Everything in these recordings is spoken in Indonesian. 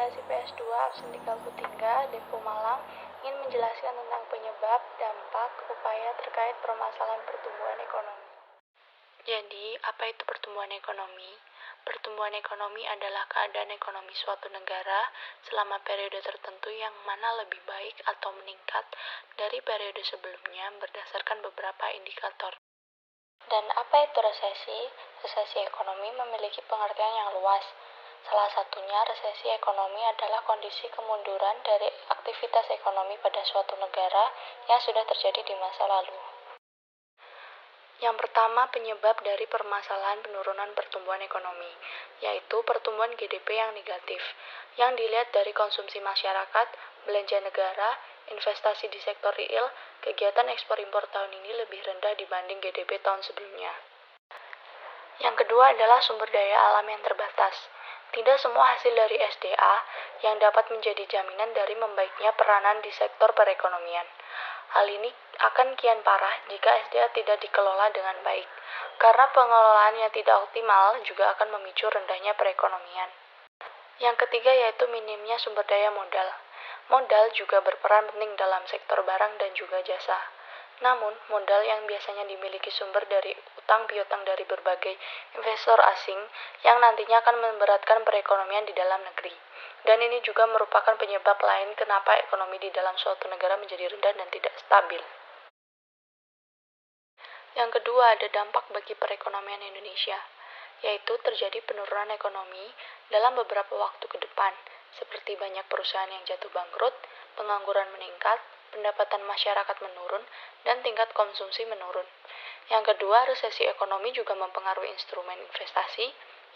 Komunikasi PS2 absen 33 Depo Malang ingin menjelaskan tentang penyebab, dampak, upaya terkait permasalahan pertumbuhan ekonomi. Jadi, apa itu pertumbuhan ekonomi? Pertumbuhan ekonomi adalah keadaan ekonomi suatu negara selama periode tertentu yang mana lebih baik atau meningkat dari periode sebelumnya berdasarkan beberapa indikator. Dan apa itu resesi? Resesi ekonomi memiliki pengertian yang luas. Salah satunya, resesi ekonomi adalah kondisi kemunduran dari aktivitas ekonomi pada suatu negara yang sudah terjadi di masa lalu. Yang pertama, penyebab dari permasalahan penurunan pertumbuhan ekonomi, yaitu pertumbuhan GDP yang negatif, yang dilihat dari konsumsi masyarakat, belanja negara, investasi di sektor real, kegiatan ekspor-impor tahun ini lebih rendah dibanding GDP tahun sebelumnya. Yang kedua adalah sumber daya alam yang terbatas. Tidak semua hasil dari SDA yang dapat menjadi jaminan dari membaiknya peranan di sektor perekonomian. Hal ini akan kian parah jika SDA tidak dikelola dengan baik, karena pengelolaan yang tidak optimal juga akan memicu rendahnya perekonomian. Yang ketiga yaitu minimnya sumber daya modal. Modal juga berperan penting dalam sektor barang dan juga jasa. Namun, modal yang biasanya dimiliki sumber dari utang piutang dari berbagai investor asing yang nantinya akan memberatkan perekonomian di dalam negeri. Dan ini juga merupakan penyebab lain kenapa ekonomi di dalam suatu negara menjadi rendah dan tidak stabil. Yang kedua ada dampak bagi perekonomian Indonesia, yaitu terjadi penurunan ekonomi dalam beberapa waktu ke depan, seperti banyak perusahaan yang jatuh bangkrut, pengangguran meningkat, pendapatan masyarakat menurun, dan tingkat konsumsi menurun. Yang kedua, resesi ekonomi juga mempengaruhi instrumen investasi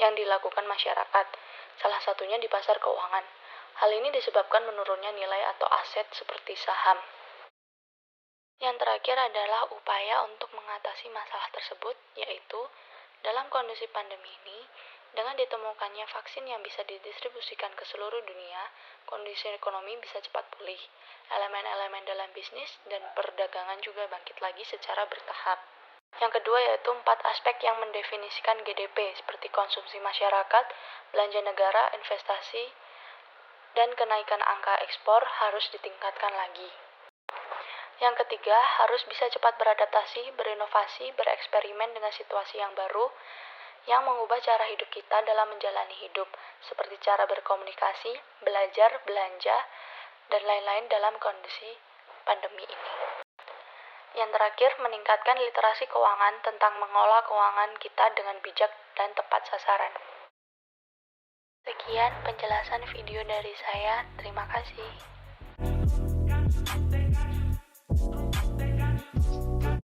yang dilakukan masyarakat, salah satunya di pasar keuangan. Hal ini disebabkan menurunnya nilai atau aset seperti saham. Yang terakhir adalah upaya untuk mengatasi masalah tersebut, yaitu dalam kondisi pandemi ini, dengan ditemukannya vaksin yang bisa didistribusikan ke seluruh dunia, kondisi ekonomi bisa cepat pulih. Elemen-elemen dalam bisnis dan perdagangan juga bangkit lagi secara bertahap. Yang kedua yaitu 4 aspek yang mendefinisikan GDP, seperti konsumsi masyarakat, belanja negara, investasi, dan kenaikan angka ekspor harus ditingkatkan lagi. Yang ketiga, harus bisa cepat beradaptasi, berinovasi, bereksperimen dengan situasi yang baru, yang mengubah cara hidup kita dalam menjalani hidup, seperti cara berkomunikasi, belajar, belanja, dan lain-lain dalam kondisi pandemi ini. Yang terakhir, meningkatkan literasi keuangan tentang mengolah keuangan kita dengan bijak dan tepat sasaran. Sekian penjelasan video dari saya, terima kasih.